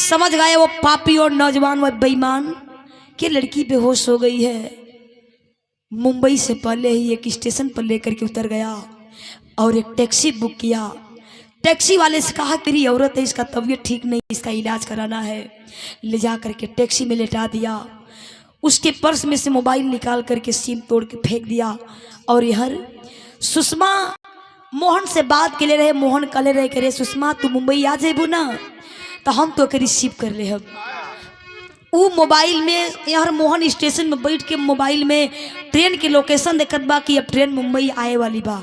समझ गए वो पापी और नौजवान व बेईमान कि लड़की बेहोश हो गई है। मुंबई से पहले ही एक स्टेशन पर लेकर के उतर गया और एक टैक्सी बुक किया। टैक्सी वाले से कहा तेरी औरत है, इसका तबीयत ठीक नहीं, इसका इलाज कराना है। ले जा करके टैक्सी में लेटा दिया। उसके पर्स में से मोबाइल निकाल करके सिम तोड़ के फेंक दिया। और यहर सुषमा मोहन से बात के ले रहे। मोहन कले रहे करे सुषमा तू मुंबई आ जेबू ना तो हम तो के रिसीव कर ले। अब वो मोबाइल में यार मोहन स्टेशन में बैठ के मोबाइल में ट्रेन की लोकेशन देखत बा कि अब ट्रेन मुंबई आए वाली बा।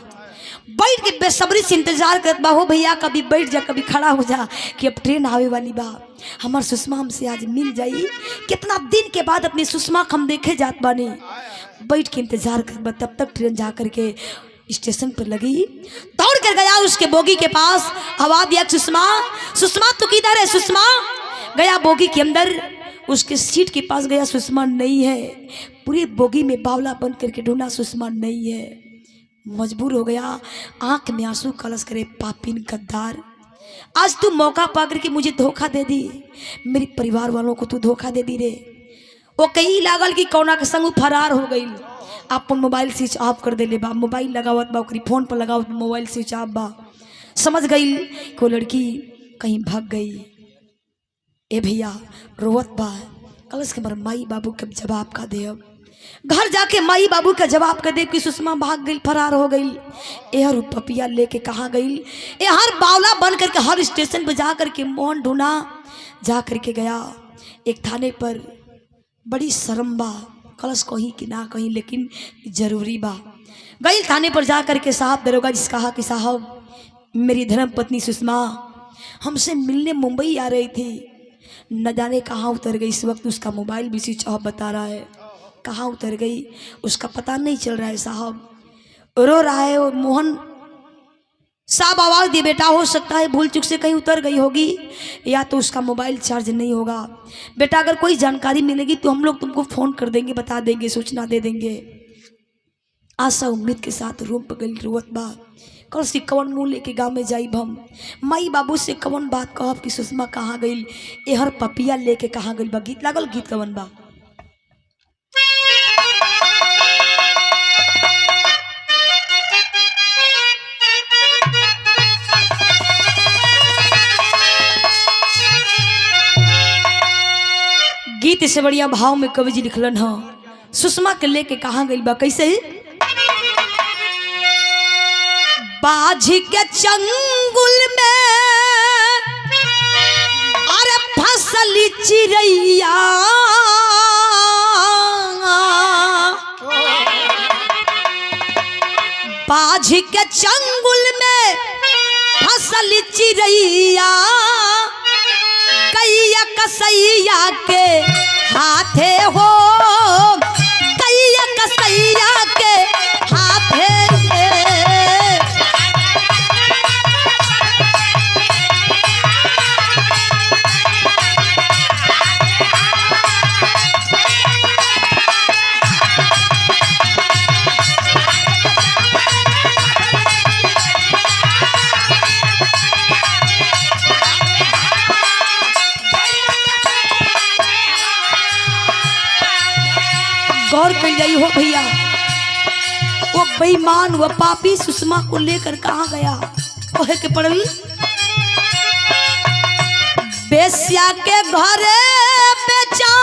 बैठ के बेसब्री से इंतजार करत बा, हो भैया कभी बैठ जा कभी खड़ा हो जा कि अब ट्रेन आवे वाली बा, हमार सुषमा हमसे आज मिल जाई। कितना दिन के बाद अपनी सुषमा को हम देखे जात बानी। बैठ के इंतजार कर बा, तब तक ट्रेन जा करके स्टेशन पर लगी। दौड़ कर गया उसके बोगी के पास, आवाज दिया सुषमा सुषमा तू किधर है सुषमा। गया बोगी के अंदर, उसके सीट के पास गया, सुषमा नहीं है। पूरी बोगी में बावला बंद करके ढूंढा, सुषमा नहीं है। मजबूर हो गया, आंख में आंसू कलश करे पापिन गद्दार, आज तू मौका पा करके मुझे धोखा दे दी, मेरे परिवार वालों को तू धोखा दे दी रे। वो कहीं लागल कि कौना के संग फरार हो गई। अपन मोबाइल स्विच ऑफ कर दे ले बा, मोबाइल लगावत बा ओकरी फोन पर लगावत मोबाइल स्विच ऑफ बा। समझ गई को लड़की कहीं भाग गई। ए भैया रोवत बा, कलश के मर माई बाबू के जवाब का दे। अब घर जाके माई बाबू का जवाब कर दे कि सुषमा भाग गई, फरार हो गई। एहर पपिया लेके कहाँ गई। हर बावला बन करके हर स्टेशन पर जा करके मोहन ढूंढा, जा करके गया एक थाने पर। बड़ी शर्म बा, कलश कहीं कि ना कहीं, लेकिन जरूरी बा। गई थाने पर जा करके साहब दरोगा जिस कहा कि साहब मेरी धर्म पत्नी सुषमा हमसे मिलने मुंबई आ रही थी, न जाने कहाँ उतर गई। इस वक्त उसका मोबाइल भी स्विच ऑफ बता रहा है, कहाँ उतर गई उसका पता नहीं चल रहा है। साहब रो रहा है। और मोहन साहब आवाज दिए बेटा हो सकता है भूल चुक से कहीं उतर गई होगी या तो उसका मोबाइल चार्ज नहीं होगा। बेटा अगर कोई जानकारी मिलेगी तो हम लोग तुमको फोन कर देंगे, बता देंगे, सूचना दे देंगे। आशा उम्मीद के साथ रूम पर गई रोवत बा। कल से कवन मुँह लेके गाँव में जाई हम, माई बाबू से कवन बात कहब कि सुषमा कहाँ गई, एहर पपिया लेके कहाँ गई बा। गीत लागल, गीत कवन बा। गीत से बढ़िया भाव में कवि जी लिखलन ह, सुषमा के लेके कहाँ गई बा। कैसे बाझी के चंगुल में अरे फसली चिड़ैया, बाझी के चंगुल में फसली चिड़ैया, कैया कसैया के हाथे हो, कैया कसैया के हाथे। गौर कर जाई हो भैया, वो बेईमान वो पापी सुषमा को लेकर कहाँ गया। कहे के पड़ल बेस्या के घरे बेचा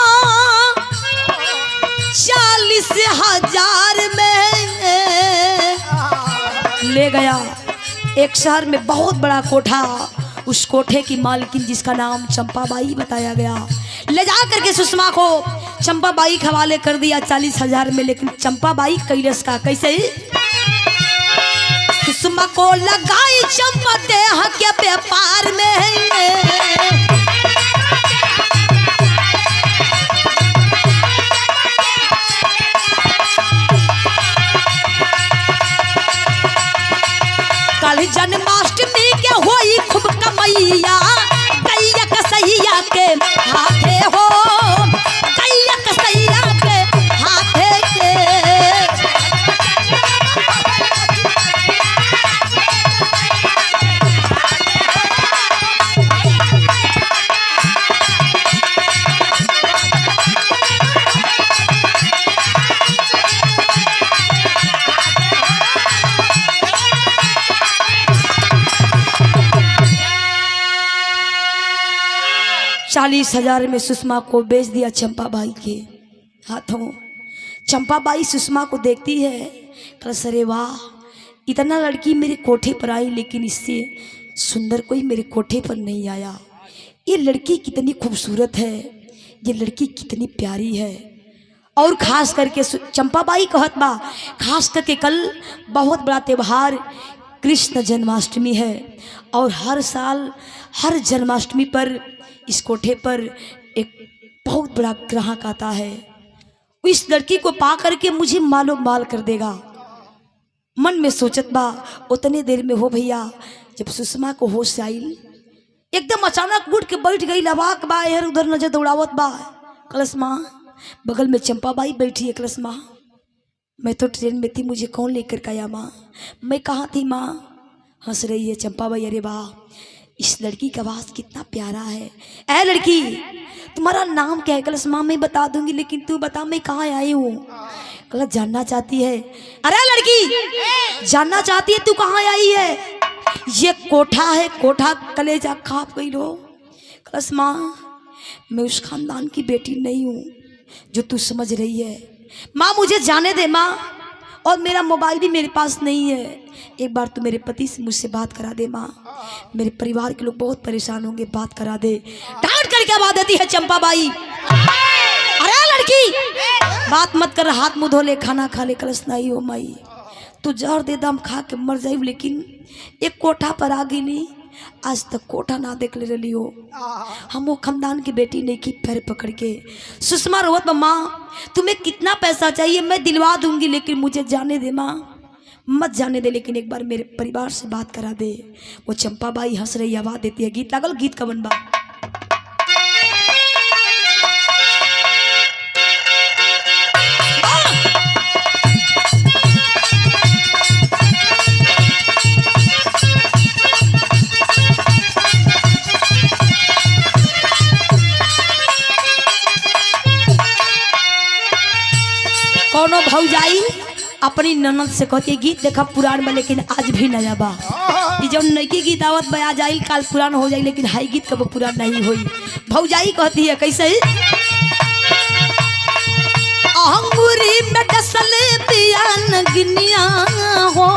40,000 में ले गया। एक शहर में बहुत बड़ा कोठा, उस कोठे की मालकिन जिसका नाम चंपाबाई बताया गया, ले जा करके सुषमा को चंपाबाई के हवाले कर दिया 40,000 में। लेकिन चंपाबाई कैलस का कैसे, सुषमा को लगाई चंपा देह के व्यापार में। कल जन्माष्टमी के होई खूब कमैया, कैया कसैया के हाथे हो, कैया कसैया के हाथे के। 40,000 में सुषमा को बेच दिया चंपा बाई के हाथों। चंपा बाई सुषमा को देखती है, कल अरे वाह, इतना लड़की मेरे कोठे पर आई लेकिन इससे सुंदर कोई मेरे कोठे पर नहीं आया। ये लड़की कितनी खूबसूरत है, ये लड़की कितनी प्यारी है। और खास करके चंपाबाई कहत बा, खास करके कल बहुत बड़ा त्यौहार कृष्ण जन्माष्टमी है और हर साल हर जन्माष्टमी पर इस कोठे पर एक बहुत बड़ा ग्राहक आता है। इस लड़की को पा करके मुझे मालो माल कर देगा। मन में सोचत बा, उतने देर में हो भैया जब सुषमा को होश आई, एकदम अचानक उठ के बैठ गई, लवाक बा, इधर उधर नजर दौड़ावत बा। कलश माँ, बगल में चंपाबाई बैठी है। कलश माँ, मैं तो ट्रेन में थी, मुझे कौन लेकर के आया माँ? मैं कहाँ थी माँ? हंस रही है चंपाबाई, अरे वाह, इस लड़की का आवाज़ कितना प्यारा है। ऐ लड़की, तुम्हारा नाम क्या है? कलश माँ, मैं बता दूंगी, लेकिन तू बता मैं कहाँ आई हूँ। कलश जानना चाहती है। अरे लड़की, जानना चाहती है तू कहाँ आई है? ये कोठा है, कोठा कलेजा खाप गई लो। कलश माँ, मैं उस खानदान की बेटी नहीं हूँ जो तू समझ रही है। माँ मुझे जाने दे माँ, और मेरा मोबाइल भी मेरे पास नहीं है। एक बार तू मेरे पति से मुझसे बात करा दे माँ, मेरे परिवार के लोग बहुत परेशान होंगे, बात करा दे। डांट करके आवाज देती है चंपाबाई, अरे लड़की बात मत कर, हाथ मुँह धो ले, खाना खा ले। कलश नहीं हो माई, तू जहर दे दम खा के मर जाई, लेकिन एक कोठा पर आ गई, आज तक कोठा ना देख ले रही हो। हम वो खानदान की बेटी नहीं की। पैर पकड़ के सुषमा रोवत, माँ तुम्हें कितना पैसा चाहिए मैं दिलवा दूंगी, लेकिन मुझे जाने दे माँ, मत जाने दे, लेकिन एक बार मेरे परिवार से बात करा दे। वो चंपाबाई हंस रही, आवाज देती है। गीत लागल, गीत का बनबा। कौनो भौजाई अपनी ननद से कहती है, गीत देखा पुरान में लेकिन आज भी नया बा। जब नई गीत आवत बया जाइल, काल पुरान हो जाए, लेकिन हाई गीत कब पुरान नहीं हुई। भौजाई कहती है कैसे? अंगूरी में डसले पियान गिनिया हो,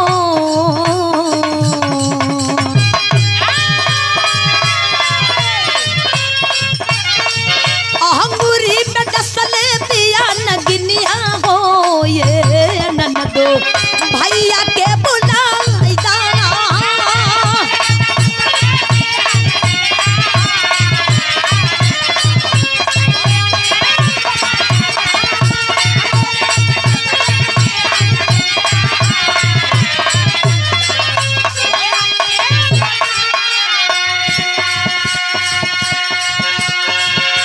अंगूरी में डसले पियान गिनिया हो, ये ननदो भैया के बुलाई जाना।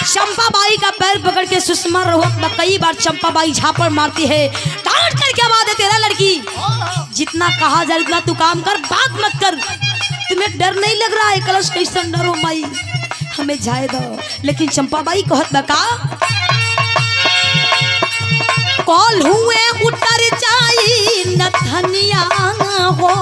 चंपाबाई का पैर पकड़ के सुषमा रोहत कई बार चंपाबाई झापड़ मारती है। डांट करके आवाज है, तेरा लड़की जितना कहा जाए उतना तू काम कर, बात मत कर। तुम्हें डर नहीं लग रहा है? कलश कैसा डरो माई, हमें जाए दो। लेकिन चंपाबाई कहत बका, कॉल हुए उतर जाई नथनिया हो,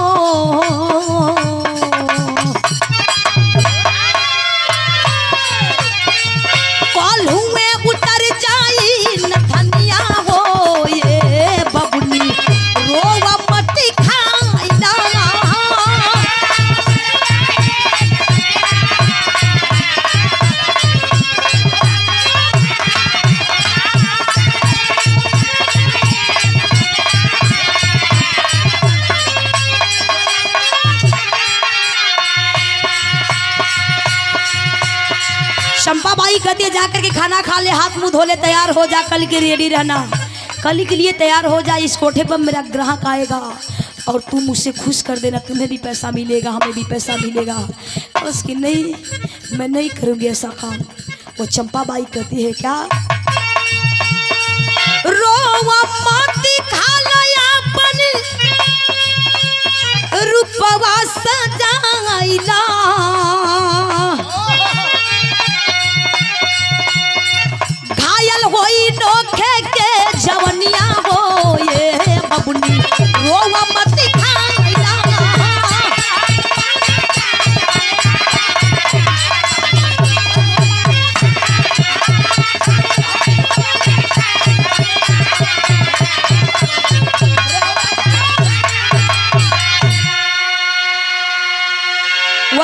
कॉल हुए उतर जाई नथनिया हो, ये बबुनी रोवा मत खाई दाना। चंपाबाई कहती है, जाकर के खाना खा ले, हाथ मुंह धो ले, तैयार हो जा, कल के रेडी रहना, कल के लिए तैयार हो जा। इस कोठे पर मेरा ग्राहक आएगा और तू मुझसे खुश कर देना, तुम्हें भी पैसा मिलेगा, हमें भी पैसा मिलेगा। बस कि नहीं, मैं नहीं करूँगी ऐसा काम। वो चंपाबाई कहती है, क्या रोवा माटी खा लया अपन रूपवा सजाइला, होई नोखे के जवनिया हो, ये बबुनी रोवा मत खाइला।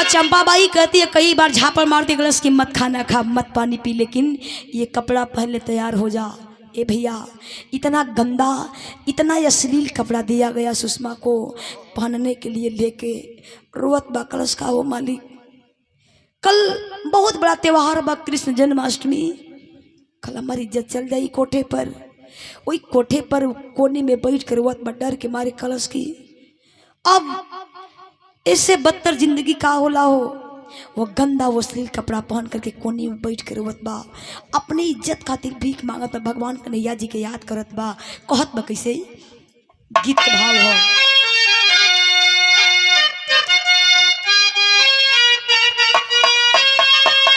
वह चंपाबाई कहती है कई बार झापड़ मारती गलस की मत खाना खा मत पानी पी, लेकिन ये कपड़ा पहले तैयार हो जा। ए भैया इतना गंदा इतना अश्लील कपड़ा दिया गया सुषमा को पहनने के लिए, लेके रोवत बा कलश का वो मालिक। कल बहुत बड़ा त्योहार बा कृष्ण जन्माष्टमी, कल हमारी इज्जत चल जाई कोठे पर। वही कोठे पर कोने में बैठ कर रोवत बा डर के मारे कलश की। अब इससे बदतर जिंदगी का होला हो, वो गंदा वो अश्लील कपड़ा पहन करके कोने में बैठ कर रोवत बा, अपनी इज्जत खातिर भीख मांगत बा, भगवान कन्हैया जी के याद करत बा। कहत बा कैसे, गीत का भाव हो,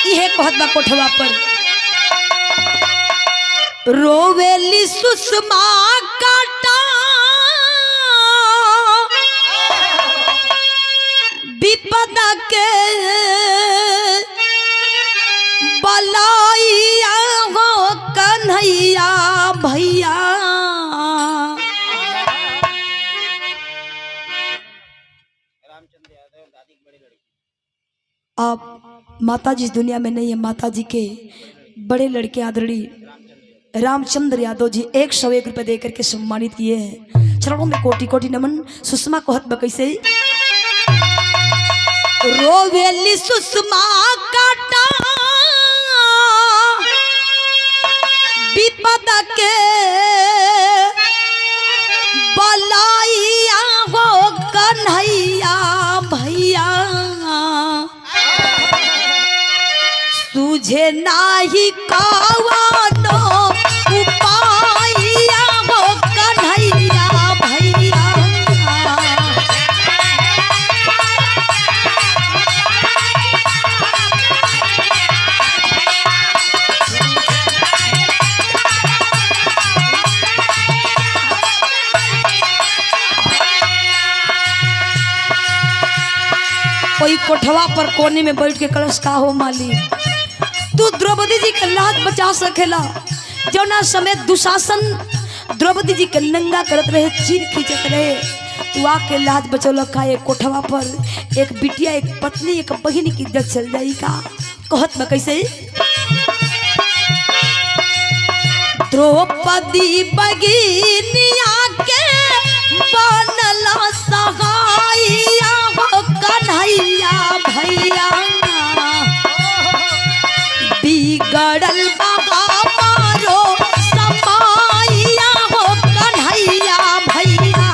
यह कहत बा कोठवा पर, रोवेली सुषमा काटा विपदा के बलाइया हो कन्हैया भैया। आप माता जी इस दुनिया में नहीं है, माता जी के बड़े लड़के आदरणीय रामचंद्र यादव जी 101 रुपये देकर के सम्मानित किए हैं। चरणों में कोटि कोटि नमन। सुषमा कहत बा कैसे, रोवेली सुषमा काटा विपदा के बलाइया हो कन्हैया भैया। सूझे नाही कावानो उपाया हो कन्हैया भैया। कोई कोठवा पर कोने में बैठ के कलश का हो माली, तू द्रौपदी जी के लाज बचा सकेला। जौना समय दुशासन द्रौपदी जी के नंगा करत रहे, चीर खींचत रहे, तू आके लाज बचौल का। एक कोठवा पर एक बिटिया एक पत्नी एक बहिनी की इज्जत चल जाई का। कहत बा कैसे, द्रौपदी बगिनिया के बनला सहाइया हो कन्हैया भैया। बिगड़ल बाबा मारो समाइया हो कन्हैया भैया।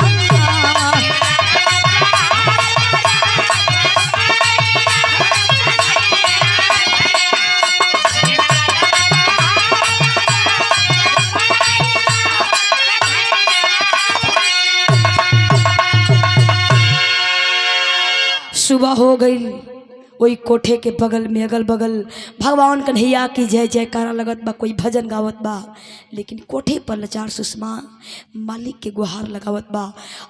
सुबह हो गई, वही कोठे के बगल में अगल बगल भगवान कन्हैया की जय जयकारा लगत बा, कोई भजन गावत बा, लेकिन कोठे पर लाचार सुषमा मालिक के गुहार लगावत बा।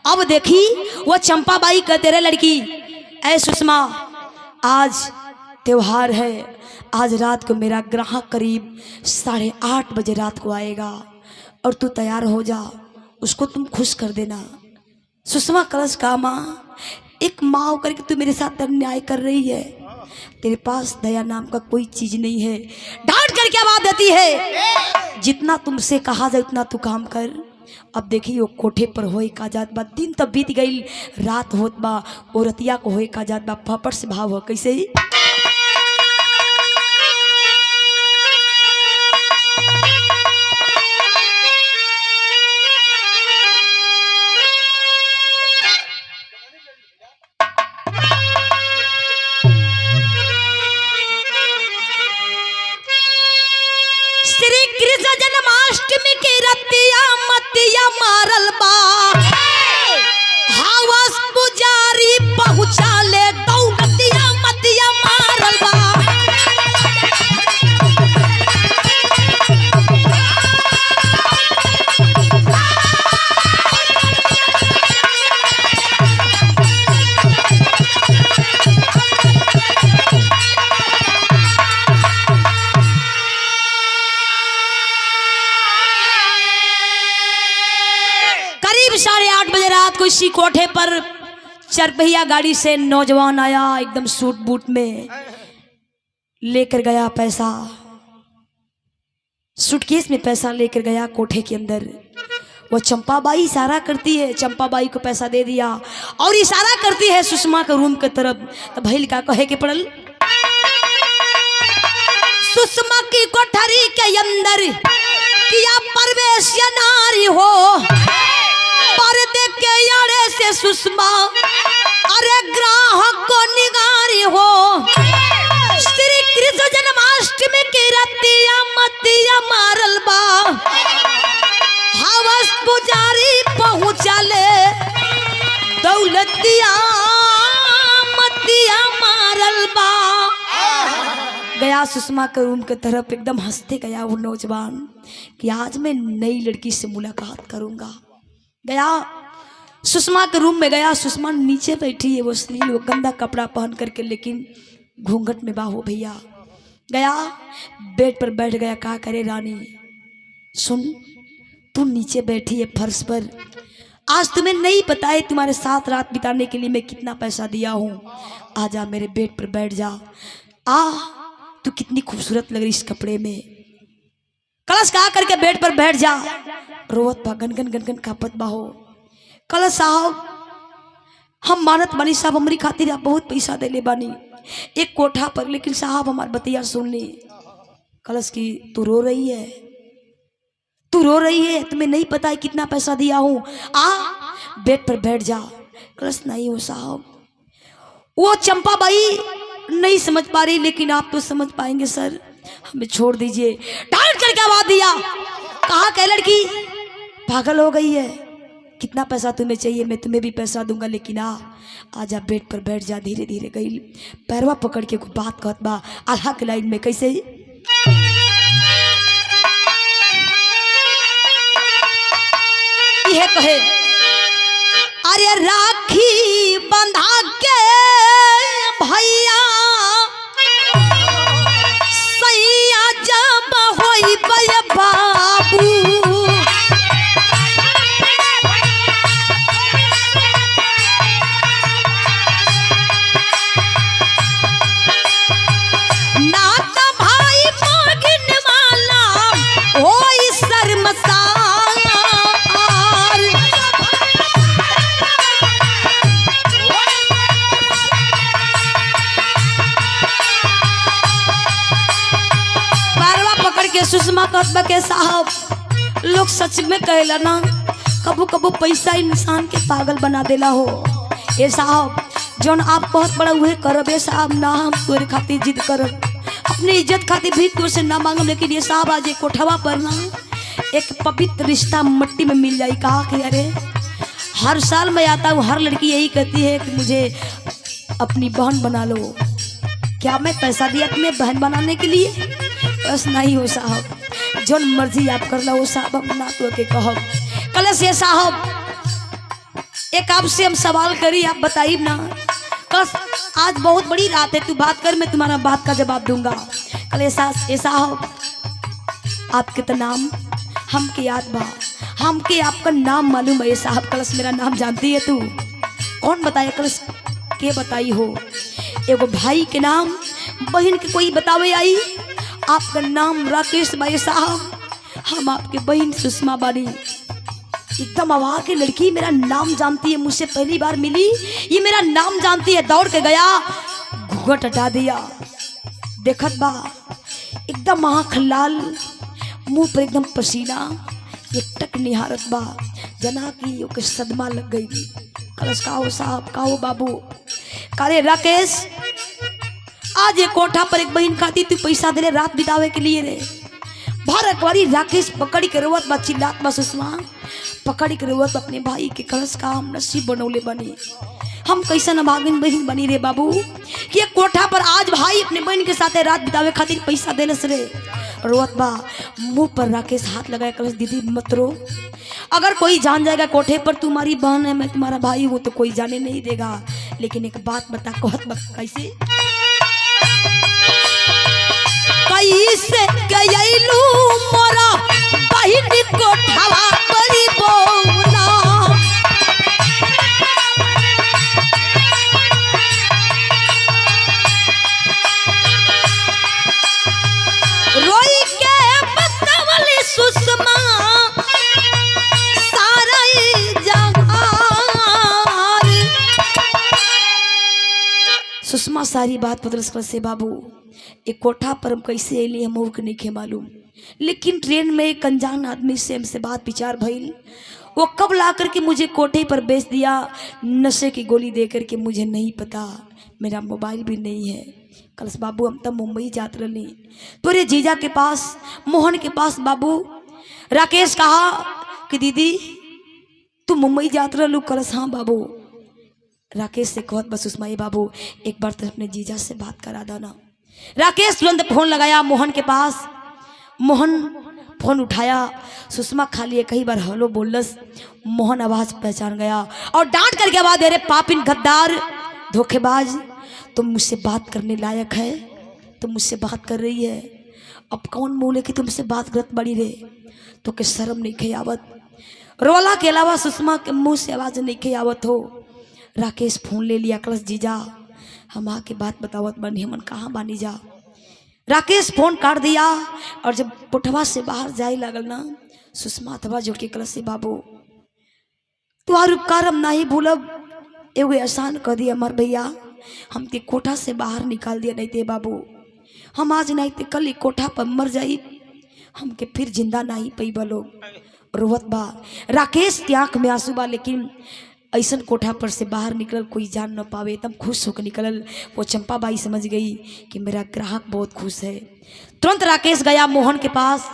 अब देखी वो चंपाबाई कहते रहे लड़की, ऐ सुषमा आज त्योहार है, आज रात को मेरा ग्राहक करीब 8:30 बजे रात को आएगा और तू तैयार हो जा, उसको तुम खुश कर देना। सुषमा कलश का, माँ एक माँ होकर के तू मेरे साथ अन्याय कर रही है, तेरे पास दया नाम का कोई चीज नहीं है। डांट कर क्या बात देती है, जितना तुमसे कहा जाए उतना तू काम कर। अब देखिए वो कोठे पर होए का जात बा, दिन तब बीत गई, रात होत बा, औरतिया को होए का जात बा। फापड़ से भाव हो कैसे, श्री कृष्ण जन्माष्टमी की रतिया मतिया मारल बा, हावस पुजारी पहुँचा ले दौड़तिया मतिया मारल बा। करीब 8:30 बजे रात को इसी कोठे पर चरपहिया गाड़ी से नौजवान आया एकदम सूट बूट में, लेकर गया पैसा, सूटकेस में पैसा लेकर गया कोठे के अंदर। वो चंपाबाई इशारा करती है, चंपाबाई को पैसा दे दिया और इशारा करती है सुषमा के रूम के तरफ। तो भैल का कहे के पड़ल, सुषमा की कोठरी के अंदर किया प्रवेश नारी हो, पर्दे के आड़े से सुषमा अरे ग्राहक को निगारी हो। श्री कृष्ण जन्माष्टमी की रतिया मतिया मारल बा, हवस पुजारी पहुँचले दौलतिया मतिया मारल बा। गया सुषमा के रूम के तरफ, एकदम हंसते गया वो नौजवान कि आज मैं नई लड़की से मुलाकात करूंगा। गया सुषमा के रूम में गया, सुषमा नीचे बैठी है, वो अश्लील वो गंदा कपड़ा पहन करके, लेकिन घूंघट में बाहो भैया। गया बेड पर बैठ गया, कहा करे रानी सुन, तू नीचे बैठी है फर्श पर, आज तुम्हें नहीं पता है तुम्हारे साथ रात बिताने के लिए मैं कितना पैसा दिया हूँ, आजा मेरे बेड पर बैठ जा, आ तू कितनी खूबसूरत लग रही इस कपड़े में। कलश कहा करके बेड पर बैठ जा, रोवत बा गनगन गनगन कापत बाहो। कलश साहब हम मानत बानी साहब, हमारी खातिर आप बहुत पैसा दे ले बानी एक कोठा पर, लेकिन साहब हमार बतिया सुन ली। कलश की तू रो रही है, तू रो रही है, तुम्हें नहीं पता है कितना पैसा दिया हूँ, आ बेड पर बैठ जा। कलश नहीं हो साहब, वो चंपाबाई नहीं समझ पा रही, लेकिन आप तो समझ पाएंगे सर, हमें छोड़ दीजिए। डांट करके आवाज दिया, कहा कह लड़की पागल हो गई है, कितना पैसा तुम्हें चाहिए, मैं तुम्हें भी पैसा दूंगा, लेकिन आजा बेड पर बैठ जा। धीरे धीरे गई, पैरवा पकड़ के कुछ बात कहत बा आल्हा के लाइन में, कैसे यह कहे, अरे राखी बंधा के भैया सैया जब होई बे बाबू, सुषमा कतबा के साहब लोग सच में कहला ना, कबू कबू पैसा इंसान के पागल बना देला हो। ए साहब जौन आप बहुत बड़ा हुए करब, ए साहब ना हम तोरे खातिर जिद करब, अपनी इज्जत खातिर भी तुझ से ना मांगम, लेकिन ये साहब आज एक कोठवा पर ना एक पवित्र रिश्ता मिट्टी में मिल जाए। कहा कि अरे हर साल मैं आता हूँ, हर लड़की यही कहती है कि मुझे अपनी बहन बना लो, क्या मैं पैसा दिया तुम्हें बहन बनाने के लिए? बस नहीं हो साहब, जोन मर्जी आप कर लो साहब, हम ना तो के कहब। कलश ये साहब एक आपसे हम सवाल करी, आप बताइए ना। कलश आज बहुत बड़ी रात है, तू बात कर, मैं तुम्हारा बात का जवाब दूंगा। कलश ये साहब आपके तो नाम हमके याद बा, हमके आपका नाम मालूम है साहब। कलश मेरा नाम जानती है तू? कौन बताए कलश? के बताई हो? एगो भाई के नाम, बहन के कोई बतावे आई? आपका नाम राकेश भाई साहब, हम आपके बहन सुषमा बानी। एकदम अवाक के लड़की मेरा नाम जानती है, मुझसे पहली बार मिली, ये मेरा नाम जानती है। दौड़ के गया, घूंघट हटा दिया, देखत बा एकदम आँख लाल, मुंह पर एकदम पसीना, एक टक निहारत बा, जना की ओके सदमा लग गई। कलश का हो साहब, का हो बाबू? कारे राकेश आज ये कोठा पर एक बहन खाती तू पैसा दे रात बितावे के लिए रे। भर अकबारी राकेश पकड़ी के रोवत बा, चिल्लात बा सुषमा, पकड़ी के रोवत अपने भाई के। कलश का हम नसीब बनौले बनी, हम कैसा नभागिन बहन बनी रे बाबू कि कोठा पर आज भाई अपने बहन के साथ रात बितावे खातिर पैसा देलस रे। रोवत बा, मुंह पर राकेश हाथ लगाया। कलश दीदी मत रो, अगर कोई जान जाएगा कोठे पर तुम्हारी बहन है, मैं तुम्हारा भाई हूँ, तो कोई जाने नहीं देगा। लेकिन एक बात बता, कहत बा कैसे? कैसे गयलू मोरा बहिन कोठवा बड़ी बौना, सुषमा सारी बात बदल कर से बाबू एक कोठा पर हम कैसे अली हम के नहीं खे मालूम, लेकिन ट्रेन में एक अनजान आदमी से हमसे बात विचार भइल। वो कब ला करके मुझे कोठे पर बेच दिया, नशे की गोली दे करके मुझे नहीं पता, मेरा मोबाइल भी नहीं है। कल बाबू हम तब मुंबई जात रही तोरे जीजा के पास मोहन के पास। बाबू राकेश कहा कि दीदी तू मुंबई जात रहलू। कलस हाँ बाबू। राकेश से कहत बस सुषमा बाबू एक बार तो अपने जीजा से बात करा देना। राकेश तुरंत फोन लगाया मोहन के पास। मोहन फोन उठाया, सुषमा खाली एक ही बार हेलो बोलस। मोहन आवाज पहचान गया और डांट करके आवाज दे रहे पापिन गद्दार धोखेबाज, तुम मुझसे बात करने लायक है, तुम मुझसे बात कर रही है, अब कौन मुँह लेके तुमसे बात करत बड़ी रे, तो के शर्म नहीं खे आवत। रोला के अलावा सुषमा के मुंह से आवाज नहीं खे आवत हो। राकेश फोन ले लिया, कलश जीजा हम आके बात बतावत बनी, हमन कहाँ बानी जा। राकेश फोन काट दिया और जब पुठवा से बाहर जाए लगल ना, सुषमा अथवा जोड़ के कलश से बाबू तुम्हार उपकार हम नहीं भूलब, एगो एहसान कर दिया हमार भैया, हम के कोठा से बाहर निकाल दिया, नहीं थे बाबू हम आज नहीं थे कल कोठा पर मर जाई, हमके फिर जिंदा नहीं पई बलो रोवत बा। राकेश की आंख में आंसू बा, लेकिन ऐसा कोठा पर से बाहर निकल कोई जान न पावे, एकदम खुश होकर निकलल। वो चंपा बाई समझ गई कि मेरा ग्राहक बहुत खुश है। तुरंत राकेश गया मोहन के पास।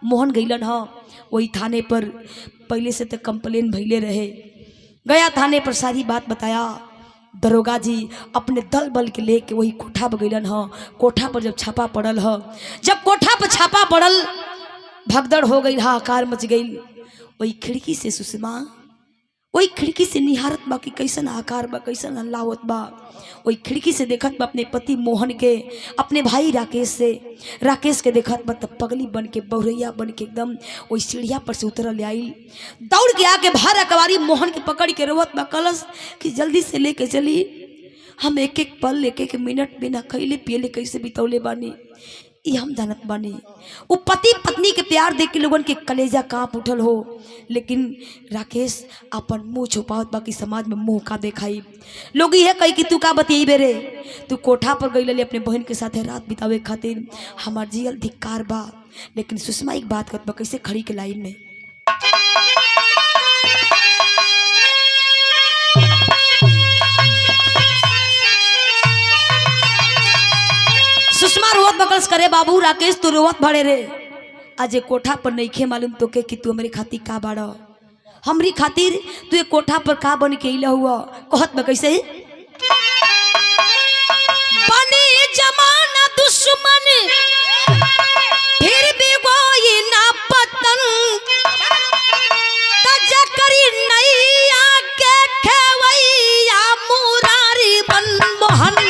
मोहन गईलन हाँ वही थाने पर, पहले से तो कंप्लेन भैले रहे, गया थाने पर सारी बात बताया। दरोगा जी अपने दल बल के लेके वही कोठा पर गईलन हाँ। कोठा पर जब छापा पड़ल ह, जब कोठा पर छापा पड़ल भगदड़ हो गई, हाहाकार मच गई। वही खिड़की से सुषमा वही खिड़की से निहारत बा कि कैसन आकार बा, कैसन हल्ला होत बा। वही खिड़की से देखत बा अपने पति मोहन के, अपने भाई राकेश से। राकेश के देखत बा तब पगली बन के बहुरैया बन के एकदम वही सीढ़िया पर से उतरल आई, दौड़ के आके भार अकबारी मोहन के पकड़ के रोवत बा कलश कि जल्दी से लेके चली, हम एक एक पल एक एक मिनट बिना खैले पियले कैसे बितौले बानी, ये हम जानत बानी। वो पति पत्नी के प्यार देख के लोगन के कलेजा कांप उठल हो, लेकिन राकेश अपन मुंह छुपावत बाकी समाज में मुंह का देखाई। लोग ये कही कि तू का बतियाई बेरे, तू कोठा पर गई अपने बहन के साथ रात बितावे खातिर, हमार जियल धिक्कार बा। लेकिन सुषमा एक बात कहत बा कैसे खड़ी के लाइन में, सुषमा रोवत बकल्स करे बाबू राकेश तू रोवत भड़े रे, आज एक कोठा पर नहीं खे मालूम तो के कि तू हमारे खातिर का बाड़ा, हमरी खातिर तू एक कोठा पर का बन के इला हुआ। कहत बा कैसे, बने जमाना दुश्मन फिर भी कोई ना पतन, तजा करी नैया के खेवैया मुरारी बन मोहन।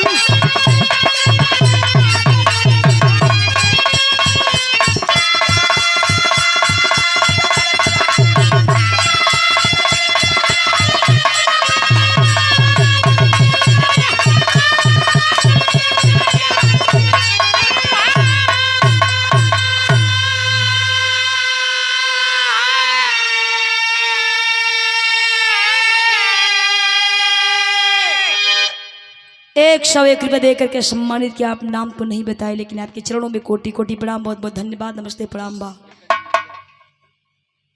₹101 दे करके सम्मानित किया। आप नाम तो नहीं बताए, लेकिन आपके चरणों में कोटि कोटि प्रणाम, बहुत बहुत धन्यवाद, नमस्ते प्रणाम बा।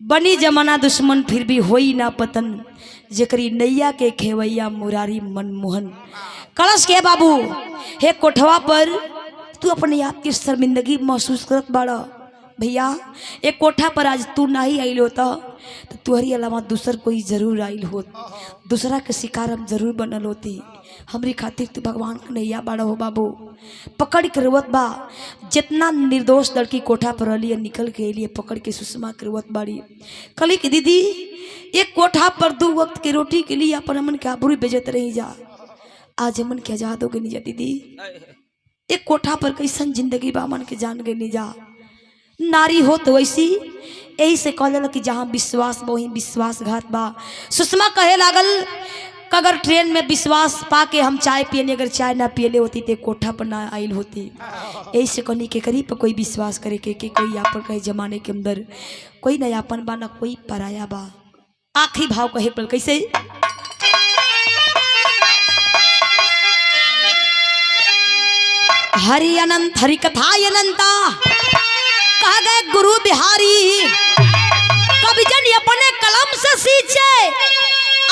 बनी जमाना दुश्मन फिर भी होई ना पतन, जेकरी नैया के खेवैया मुरारी मनमोहन। कलश के बाबू हे कोठवा पर तू अपने आप की शर्मिंदगी महसूस करत बाड़ा भैया, एक कोठा पर आज तू नहीं आइल होता तो तुहरी अलावा दूसर कोई जरूर आइल होत, दूसरा के शिकार हम जरूर बनल होती। हमरी खातिर तू भगवान के नैया बाड़ा हो बाबू। पकड़ के रोवत बा, जितना निर्दोष लड़की कोठा पर रही निकल के लिए पकड़ के सुषमा के रोवत बाड़ी। कली की दीदी एक कोठा पर 2 वक्त के रोटी के लिए अपन हमन के आबरू बेजत रही जा, आज हमन के आजाद हो गई जा दीदी। एक कोठा पर कैसन जिंदगी बा मन के जान गई जा। नारी हो तो वैसी, यही से कहल कि जहाँ विश्वास बा वहीं विश्वासघात बा। सुषमा कहे लागल अगर ट्रेन में विश्वास पाके हम चाय पियने, अगर चाय ना पियले होती तो कोठा पर ना आइल होती। यही से कहनी के करीब पर कोई विश्वास करे के कोई यापन कहे जमाने के अंदर कोई ना यापन बा ना कोई पराया बा। आखिरी भाव कहे पर कैसे, हरि अनंत हरि कथाय अनंता कह गए गुरु बिहारी। कवि जन अपने कलम से सींचे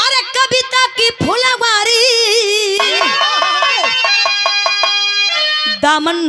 अरे कविता की फुलवारी दामन